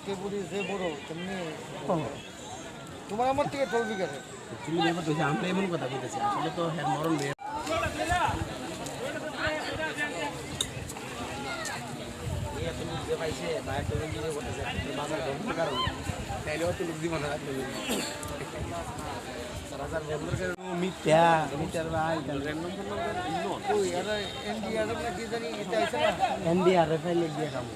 কে পুরি যে বড় তেমনি তোমার আমার থেকে চলবি কেন তুমি দেখো তো আমরা এমন কথা বলতেছি আসলে তো হ্যাঁ মরণ নেই তুমি যে পাইছে বাইরে তুমি নিজে বলতেছে বাজার বন্ধ কারণ তাইলেও তো লোক দিব না মিথ্যা মিথ্যার ভাই এনডিআরএফ এর লোক দিয়ে কাম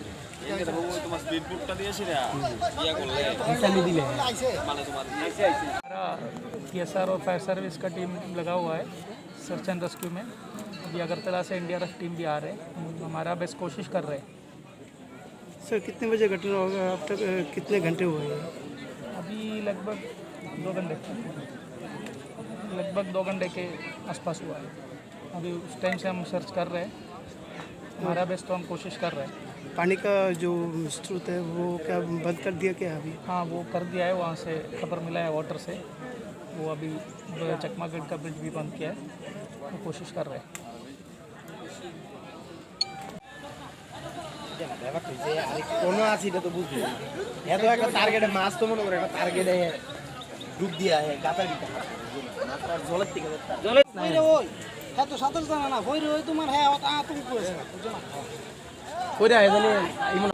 TSR और फायर सर्विस का टीम लगा हुआ है सर्च एंड रेस्क्यू में। अभी अगरतला से एनडीआरएफ टीम भी आ रहे हैं, हमारा बेस्ट कोशिश कर रहे हैं। सर कितने बजे घटना होगा अब तक कितने घंटे हुए हैं? अभी लगभग 2 घंटे के आसपास हुआ है। अभी उस टाइम से हम सर्च कर रहे हैं, हमारा बेस्ट तो हम कोशिश कर रहे हैं। पानी का जो स्रोत है वो क्या बंद कर दिया क्या अभी? हाँ वो कर दिया है, वहाँ से खबर मिला है वाटर से, वो अभी चकमा गेट का ब्रिज भी बंद किया है, तो कोशिश कर रहे हैं। কোনো আছে এটা তো বুঝলি এত একটা টার্গেটে মাছ তো মনে করে একটা টার্গেটে ডুব দিয়া হে গাতা দিতে মাত্রার জলের থেকে জলে কইরে ওই হ্যাঁ তো সাঁতার জানা না কইরে ওই তোমার হ্যাঁ তুমি কইছ না বুঝছো না কইরা হে জানি ইমন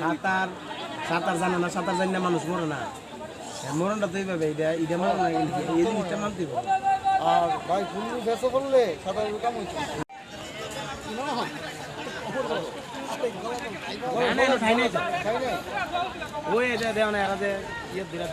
সাঁতার সাঁতার জানে না সাঁতার জানি না মানুষ মরে না মরণটা তো এইভাবে এটা মরণ না এই জিনিসটা মানতে হবে আর ভাই ফুলু বেসো বললে সাঁতার কাম হইছে ওই এটা দেও না এরা যে ইয়ে দিলা